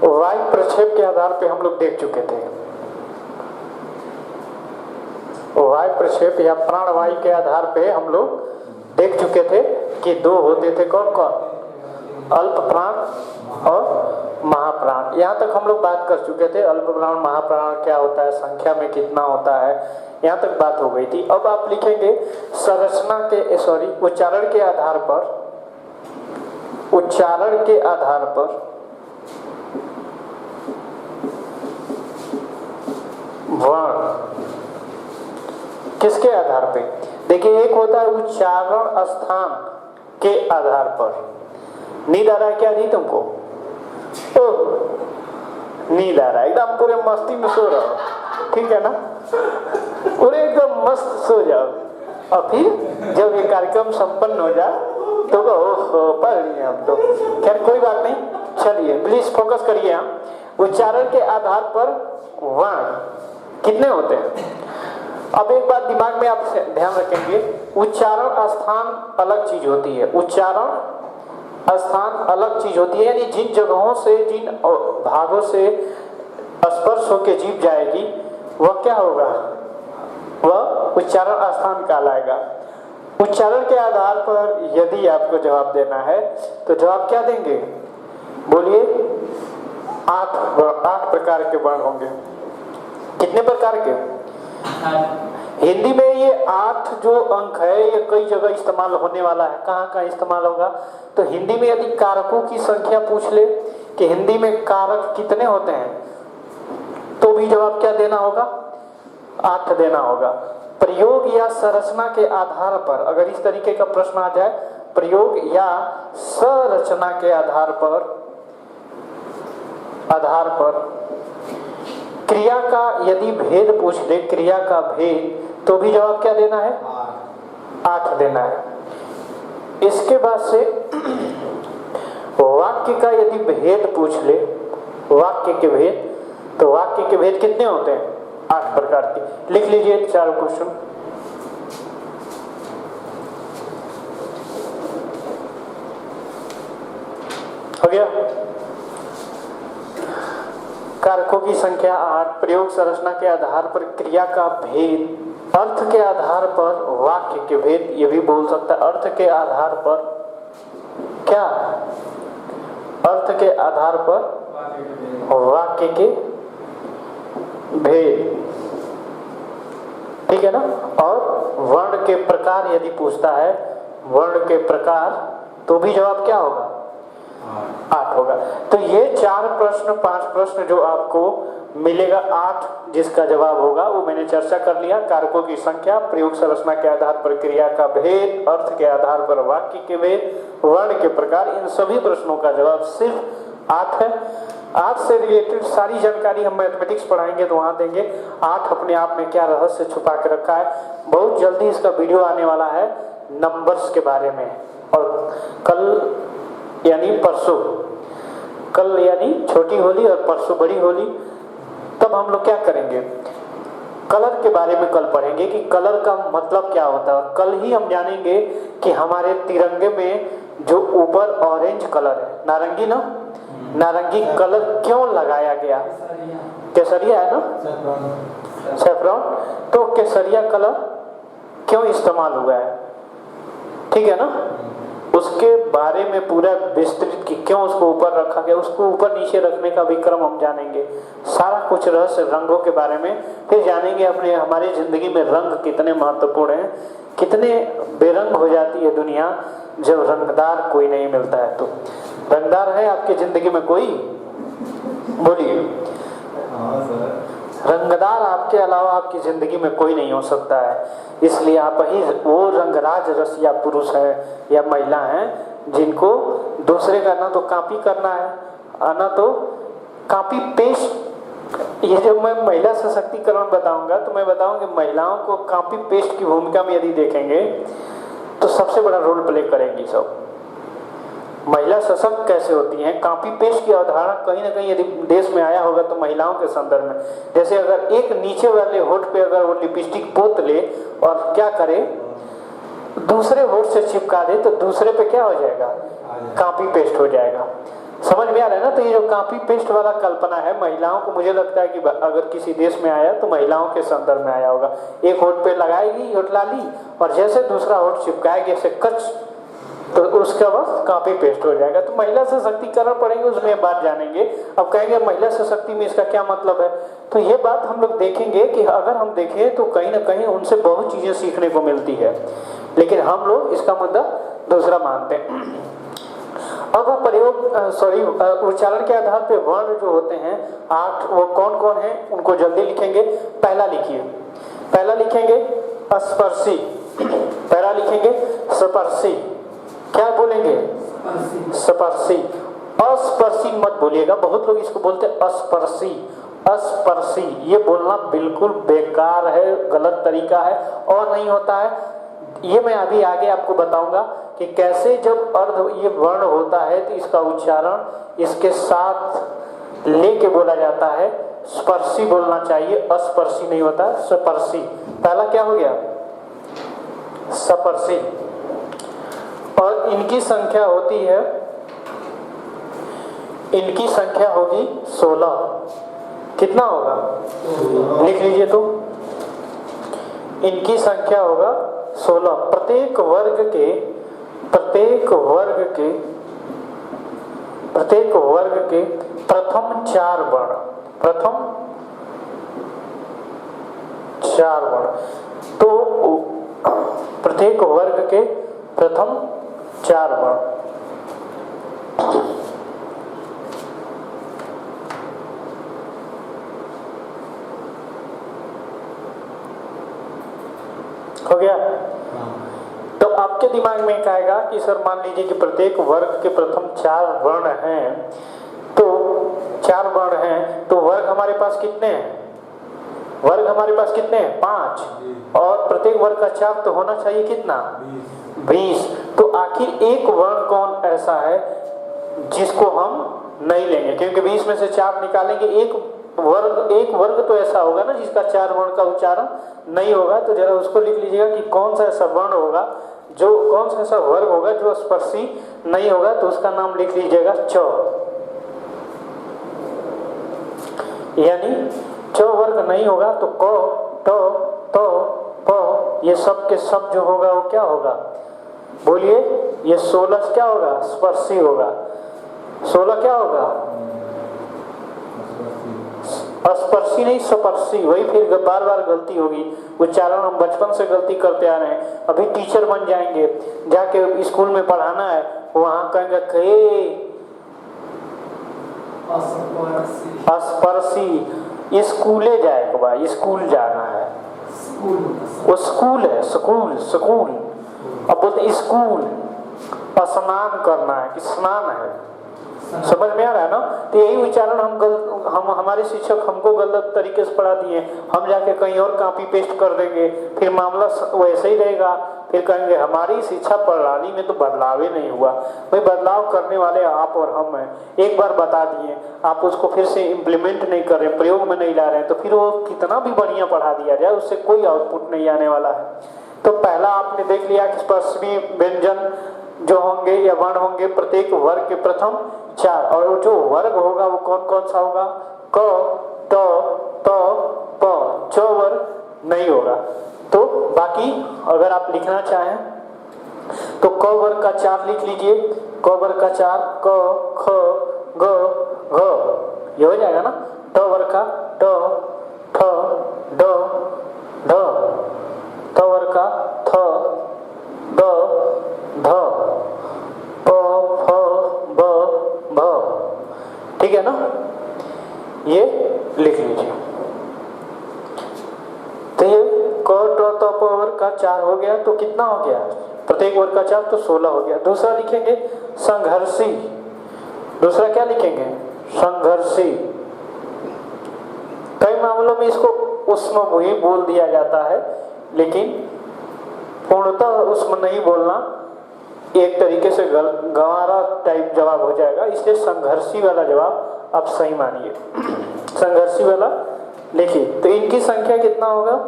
वायु प्रक्षेप के आधार पे हम लोग देख चुके थे। वायु प्रक्षेप या प्राणवायु के आधार पे हम लोग देख चुके थे कि दो होते थे, कौन कौन? अल्प प्राण और महाप्राण। यहाँ तक हम लोग बात कर चुके थे। अल्प प्राण महाप्राण क्या होता है, संख्या में कितना होता है, यहाँ तक बात हो गई थी। अब आप लिखेंगे संरचना के उच्चारण के आधार पर, उच्चारण के आधार पर वर्ण किसके आधार पे? देखिए, एक होता है उच्चारण स्थान के आधार पर। नींद आ रहा है क्या जी तुमको? नींद आ रहा है, एकदम पूरे मस्ती में सो रहा हो, ठीक है ना? पूरे एकदम मस्त सो जाओ और फिर जब ये कार्यक्रम संपन्न हो जाए तो ओहो पढ़ लिए हम तो। खैर कोई बात नहीं, चलिए प्लीज फोकस करिए। आप उच्चारण के आधार पर वर्ण कितने होते हैं? अब एक बात दिमाग में आप ध्यान रखेंगे, उच्चारण स्थान अलग चीज होती है। उच्चारण स्थान अलग चीज होती है, यानी जिन जगहों से, जिन भागों से स्पर्श होकर जीभ जाएगी वह क्या होगा? वह उच्चारण स्थान कहलाएगा। उच्चारण के आधार पर यदि आपको जवाब देना है तो जवाब क्या देंगे? बोलिए। 8 प्रकार के वर्ण होंगे। कितने प्रकार के? हिंदी में ये 8 जो अंक है ये कई जगह इस्तेमाल होने वाला है। कहाँ कहाँ इस्तेमाल होगा? तो हिंदी में यदि कारकों की संख्या पूछ ले कि हिंदी में कारक कितने होते हैं, तो भी जवाब क्या देना होगा? 8 देना होगा। प्रयोग या संरचना के आधार पर अगर इस तरीके का प्रश्न आ जाए, प्रयोग या संरचना के आधार पर क्रिया का यदि भेद पूछ ले, क्रिया का भेद, तो भी जवाब क्या देना है? 8 देना है। इसके बाद से वाक्य का यदि भेद पूछ ले, वाक्य के भेद, तो वाक्य के भेद कितने होते हैं? 8 प्रकार के। लिख लीजिए 4 क्वेश्चन। हो गया? कारकों की संख्या 8, प्रयोग संरचना के आधार पर क्रिया का भेद, अर्थ के आधार पर वाक्य के भेद, ये भी बोल सकता है। अर्थ के आधार पर क्या? अर्थ के आधार पर वाक्य के भेद, ठीक है ना? और वर्ण के प्रकार यदि पूछता है, वर्ण के प्रकार, तो भी जवाब क्या होगा? 8 होगा। तो ये 4 प्रश्न, 5 प्रश्न जो आपको मिलेगा, 8 जिसका जवाब होगा वो मैंने चर्चा कर लिया। कारकों की संख्या, प्रयोग संरचना के आधार पर क्रिया का भेद, अर्थ के आधार पर वाक्य के भेद, वर्ण के प्रकार, इन सभी प्रश्नों का जवाब सिर्फ 8 है। 8 से रिलेटेड सारी जानकारी हम मैथमेटिक्स पढ़ाएंगे तो वहां देंगे। 8 अपने आप में क्या रहस्य छुपा के रखा है। बहुत जल्दी इसका वीडियो आने वाला है नंबर्स के बारे में। और कल यानी परसों, कल यानी छोटी होली और परसों बड़ी होली, तब हम लोग क्या करेंगे? कलर के बारे में कल पढ़ेंगे कि कलर का मतलब क्या होता है। कल ही हम जानेंगे कि हमारे तिरंगे में जो ऊपर ऑरेंज कलर है, नारंगी ना, नारंगी कलर क्यों लगाया गया? केसरिया है ना, सैफरॉन, तो केसरिया कलर क्यों इस्तेमाल हुआ है, ठीक है ना? उसके बारे में पूरा विस्तृत कि क्यों उसको ऊपर रखा गया, उसको ऊपर नीचे रखने का भी क्रम हम जानेंगे। सारा कुछ रहस्य रंगों के बारे में फिर जानेंगे। अपने हमारी जिंदगी में रंग कितने महत्वपूर्ण हैं, कितने बेरंग हो जाती है दुनिया जब रंगदार कोई नहीं मिलता है। तो रंगदार है आपकी जिंदगी में कोई? बोलिए। रंगदार आपके अलावा आपकी जिंदगी में कोई नहीं हो सकता है। इसलिए आप ही वो रंगराज रसिया पुरुष है या महिला हैं जिनको दूसरे का ना तो कॉपी करना है ना तो कॉपी पेस्ट। ये जब मैं महिला सशक्तिकरण बताऊंगा तो मैं बताऊंगा महिलाओं को कॉपी पेस्ट की भूमिका में यदि देखेंगे तो सबसे बड़ा रोल प्ले करेंगी सब। महिला सशक्त कैसे होती हैं, कॉपी पेस्ट की अवधारणा कहीं ना कहीं यदि देश में आया होगा तो महिलाओं के संदर्भ में। जैसे अगर एक नीचे वाले होठ पे अगर वो लिपस्टिक पोत ले और क्या करे, दूसरे होठ से चिपका दे तो दूसरे पे क्या हो जाएगा? कॉपी पेस्ट हो जाएगा। समझ में आ रहा है ना। तो ये जो कॉपी पेस्ट वाला कल्पना है महिलाओं को, मुझे लगता है कि अगर किसी देश में आया तो महिलाओं के संदर्भ में आया होगा। एक होठ पे लगाएगी होठ लाली और जैसे दूसरा होठ चिपकाएगी ऐसे कच, तो उसका बस कॉपी पेस्ट हो जाएगा। तो महिला सशक्तिकरण पढ़ेंगे, उसमें बात जानेंगे। अब कहेंगे महिला सशक्ति में इसका क्या मतलब है, तो ये बात हम लोग देखेंगे कि अगर हम देखें तो कहीं ना कहीं उनसे बहुत चीजें सीखने को मिलती है, लेकिन हम लोग इसका मुद्दा दूसरा मानते हैं। अब वो प्रयोग उच्चारण के आधार पे वर्ण जो होते हैं 8, वो कौन कौन है उनको जल्दी लिखेंगे। पहला लिखिए, पहला लिखेंगे स्पर्शी, पहला लिखेंगे स्पर्शी। क्या बोलेंगे? स्पर्शी। अस्पर्शी मत बोलिएगा, बहुत लोग इसको बोलते हैं अस्पर्शी। अस्पर्शी ये बोलना बिल्कुल बेकार है, गलत तरीका है और नहीं होता है। ये मैं अभी आगे आपको बताऊंगा कि कैसे जब अर्ध ये वर्ण होता है तो इसका उच्चारण इसके साथ लेके बोला जाता है। स्पर्शी बोलना चाहिए, अस्पर्शी नहीं होता, स्पर्शी। पहला क्या हो गया? स्पर्शी। और इनकी संख्या होती है, इनकी संख्या होगी 16। कितना होगा? लिख लीजिए तो, इनकी संख्या होगा 16। प्रत्येक वर्ग के प्रथम 4 वर्ण, प्रथम 4 वर्ण। तो प्रत्येक वर्ग के प्रथम 4 वर्ण। हो गया? तो आपके दिमाग में क्या आएगा कि सर मान लीजिए कि प्रत्येक वर्ग के प्रथम 4 वर्ण हैं, तो 4 वर्ण हैं, तो वर्ग हमारे पास कितने हैं? वर्ग हमारे पास कितने हैं? 5। और प्रत्येक वर्ग का 4 तो होना चाहिए कितना? 20। तो आखिर एक वर्ण कौन ऐसा है जिसको हम नहीं लेंगे? क्योंकि 20 में से 4 निकालेंगे, एक वर्ग तो ऐसा होगा ना जिसका 4 वर्ण का उच्चारण नहीं होगा। तो जरा उसको लिख लीजिएगा कि कौन सा ऐसा वर्ण होगा, जो कौन सा ऐसा वर्ग होगा जो स्पर्शी नहीं होगा, तो उसका नाम लिख लीजिएगा च। यानी च वर्ग नहीं होगा तो क, ट, त, प, ये सब के सब जो होगा वो क्या होगा? बोलिए, ये 16 क्या होगा? स्पर्शी होगा। 16 क्या होगा? स्पर्शी नहीं, स्पर्शी। वही फिर बार बार गलती होगी, उच्चारण हम बचपन से गलती करते आ रहे हैं। अभी टीचर बन जाएंगे, जाके स्कूल में पढ़ाना है, वहां कहेंगे स्पर्शी। स्कूले जाएगा भाई, स्कूल जाना है, वो स्कूल है, स्कूल स्कूल। अब बोलते स्कूल, स्नान करना है कि स्नान है। समझ में आ रहा है ना? तो यही उच्चारण हम हमारे शिक्षक हमको गलत तरीके से पढ़ा दिए, हम जाके कहीं और कॉपी पेस्ट कर देंगे, फिर मामला वैसे ही रहेगा। फिर कहेंगे हमारी शिक्षा प्रणाली में तो बदलाव ही नहीं हुआ। भाई बदलाव करने वाले आप और हम हैं। एक बार बता दिए, आप उसको फिर से इम्प्लीमेंट नहीं कर रहे, प्रयोग में नहीं ला रहे हैं, तो फिर वो कितना भी बढ़िया पढ़ा दिया जाए उससे कोई आउटपुट नहीं आने वाला है। तो पहला आपने देख लिया कि स्पर्शी व्यंजन जो होंगे या वर्ण होंगे प्रत्येक वर्ग के प्रथम 4, और जो वर्ग होगा वो कौन कौन सा होगा? क, ट, त, प। च वर्ग नहीं होगा। तो बाकी अगर आप लिखना चाहें तो क वर्ग का 4 लिख लीजिए। क वर्ग का 4 क, ख, ग, घ, ये हो जाएगा ना। ट वर्ग का ट, ठ, ड, ढ। त वर्ग का थ, द, ध, प, फ, ब, भ। ठीक है ना? ये लिख लीजिए। तो ये क, ट, त, प वर्ग का 4 हो गया। तो कितना हो गया? प्रत्येक वर्ग का 4 तो 16 हो गया। दूसरा लिखेंगे संघर्षी। दूसरा क्या लिखेंगे? संघर्षी। कई मामलों में इसको उष्म भी बोल दिया जाता है, लेकिन पूर्णतः उष्म नहीं बोलना, एक तरीके से गंवारा टाइप जवाब हो जाएगा, इसलिए संघर्षी वाला जवाब आप सही मानिए। संघर्षी वाला लिखिए। तो इनकी संख्या कितना होगा?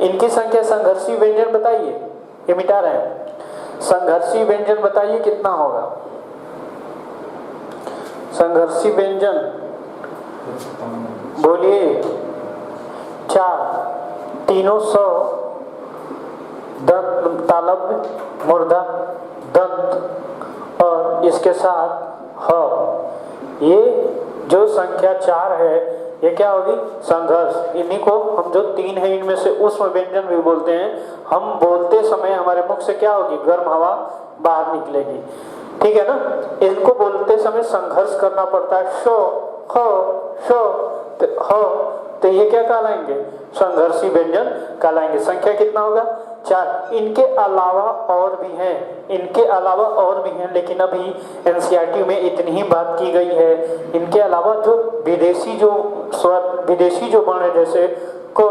इनकी संख्या, संघर्षी व्यंजन बताइए, ये मिटा रहे हैं। संघर्षी व्यंजन बताइए कितना होगा? संघर्षी व्यंजन बोलिए 4, तीनों सौ, दंत, तालव्य, मूर्धा, दंत और इसके साथ ह। ये जो संख्या 4 है ये क्या होगी? संघर्ष। इन्हीं को हम जो 3 है इनमें से ऊष्म व्यंजन भी बोलते हैं। हम बोलते समय हमारे मुख से क्या होगी? गर्म हवा बाहर निकलेगी, ठीक है ना। इनको बोलते समय संघर्ष करना पड़ता है। शो, हो, शो, तो ये क्या कहलाएंगे? संघर्षी व्यंजन कहलाएंगे। संख्या कितना होगा? 4। इनके अलावा और भी हैं, इनके अलावा और भी हैं, लेकिन अभी एनसीईआरटी में इतनी ही बात की गई है। इनके अलावा जो विदेशी जो स्वर, विदेशी जो वर्ण है जैसे क,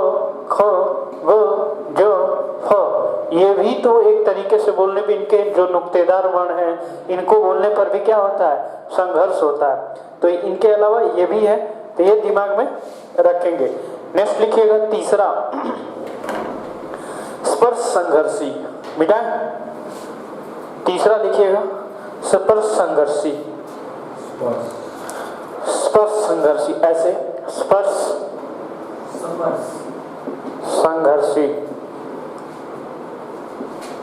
ख, ग, ज, फ, ये भी तो एक तरीके से बोलने पे इनके जो नुक्तेदार वर्ण हैं इनको बोलने पर भी क्या होता है? संघर्ष होता है। तो इनके अलावा ये भी है, तो ये दिमाग में रखेंगे। नेक्स्ट लिखिएगा तीसरा, स्पर्श संघर्षी। बेटा तीसरा लिखिएगा स्पर्श संघर्षी। स्पर्श संघर्षी, ऐसे स्पर्श संघर्षी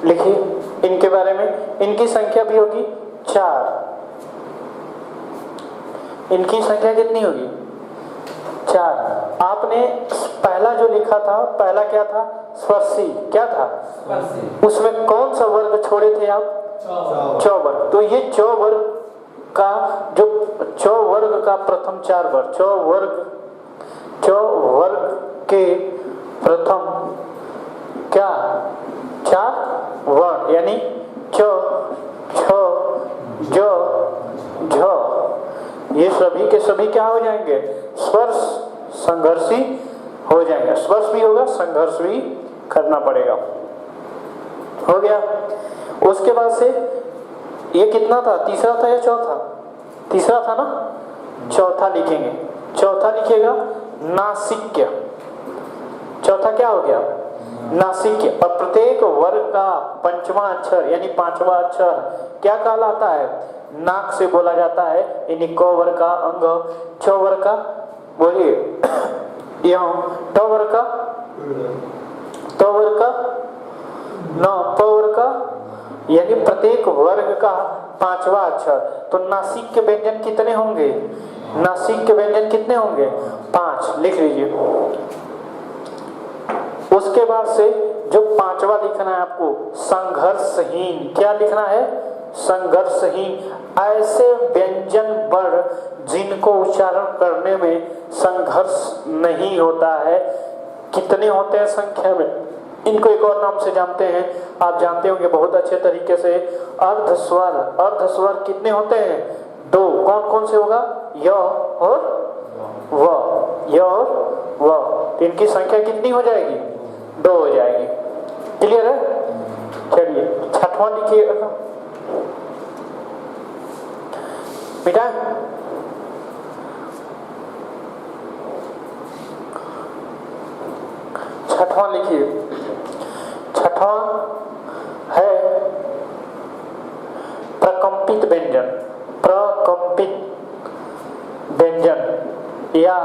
लिखिए। इनके बारे में, इनकी संख्या भी होगी 4। इनकी संख्या कितनी होगी? 4। आपने पहला जो लिखा था, पहला क्या था? स्पर्शी। क्या था? उसमें कौन सा वर्ग छोड़े थे आप? चौवर्ग। तो ये चौवर्ग का जो चौवर्ग का प्रथम 4 वर्ग, चौवर्ग के प्रथम क्या 4 वर्ण, यानी च, छ, ज, झ, ये सभी के सभी क्या हो जाएंगे? स्पर्श संघर्षी हो जाएंगे। स्पर्श भी होगा, संघर्ष भी करना पड़ेगा। हो गया। उसके बाद से ये कितना था? तीसरा था या चौथा? तीसरा था ना। चौथा लिखेंगे। चौथा लिखिएगा नासिक्य। चौथा क्या हो गया? नासिक्य। और प्रत्येक वर्ग का पंचवा अक्षर यानी 5वां अक्षर क्या कहलाता है? नाक से बोला जाता है। यानी क वर्ग का अंग, छ वर्ग का बोलिए ट वर्ग का, त वर्ग का, न, प वर्ग का, यानी प्रत्येक वर्ग का 5वां अक्षर। तो नासिक्य व्यंजन कितने होंगे? नासिक्य व्यंजन कितने होंगे? 5। लिख लीजिए। उसके बाद से जो 5वां लिखना है आपको, संघर्षहीन। क्या लिखना है? संघर्षहीन। ऐसे व्यंजन वर्ण जिनको उच्चारण करने में संघर्ष नहीं होता है। कितने होते हैं संख्या में? इनको एक और नाम से जानते हैं, आप जानते होंगे बहुत अच्छे तरीके से, अर्धस्वर। अर्धस्वर कितने होते हैं? 2। कौन कौन से होगा? य और व, य और व। इनकी संख्या कितनी हो जाएगी? 2 हो जाएगी। क्लियर है? चलिए 6वां लिखिएगा बेटा। 6वां लिखिए। 6वां है प्रकंपित व्यंजन। प्रकंपित व्यंजन या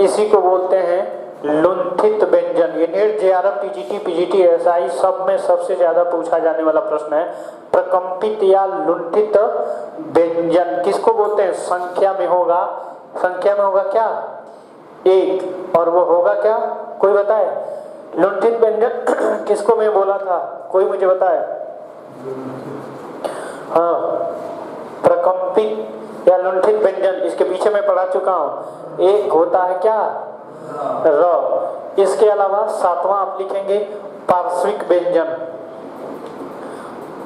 इसी को बोलते हैं लुंठित व्यंजन। ये net JRF TGT PGT SI सब में सबसे ज्यादा पूछा जाने वाला प्रश्न है। प्रकंपित या लुंठित व्यंजन किसको बोलते हैं? संख्या में होगा, संख्या में होगा क्या? 1। और वो होगा क्या? कोई बताए? लुंठित व्यंजन किसको मैं बोला था? कोई मुझे बताए? हाँ, प्रकंपित या लुंठित व्यंजन, इसके पीछे मैं पढ़ा चुका हूं। एक होता है क्या? र। इसके अलावा 7वां आप लिखेंगे पार्श्विक व्यंजन।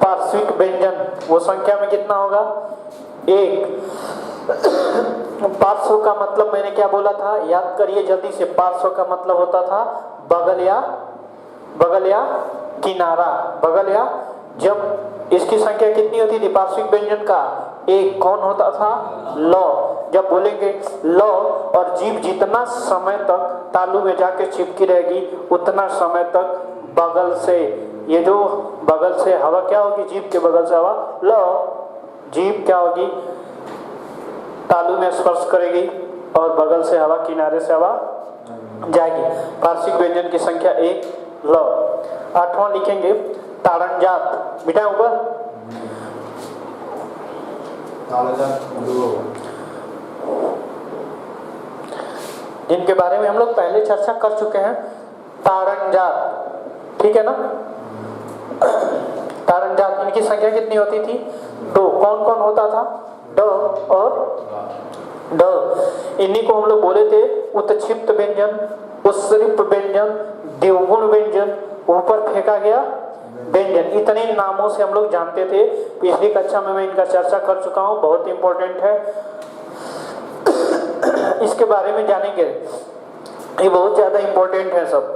पार्श्विक व्यंजन वो संख्या में कितना होगा? 1। पार्श्व का मतलब मैंने क्या बोला था? याद करिए जल्दी से। पार्श्व का मतलब होता था बगल या किनारा। बगल या, जब इसकी संख्या कितनी होती थी पार्श्विक व्यंजन का? 1। कौन होता था? ल। जब बोलेंगे ल और जीभ जितना समय तक तालू में जाके चिपकी रहेगी उतना समय तक बगल से, ये जो बगल से हवा क्या होगी? जीभ के बगल से हवा ल। जीभ क्या होगी? तालु में स्पर्श करेगी और बगल से हवा, किनारे से हवा जाएगी। पार्श्विक व्यंजन की संख्या 1 ल। 8वां लिखेंगे ताड़नजात, बिठाए ऊपर। जिनके बारे में हम लोग पहले चर्चा कर चुके हैं, ताड़नजात, ठीक है ना। ताड़नजात इनकी संख्या कितनी होती थी? 2। कौन कौन होता था? ड और ड। इन्हीं को हम लोग बोले थे उत्क्षिप्त व्यंजन, उत्सर्प व्यंजन, द्विगुण व्यंजन, ऊपर फेंका गया व्यंजन। इतने नामों से हम लोग जानते थे। पिछली कक्षा में मैं इनका चर्चा कर चुका हूं, बहुत इंपॉर्टेंट है। इसके बारे में जानेंगे, ये बहुत ज्यादा इंपॉर्टेंट है सब।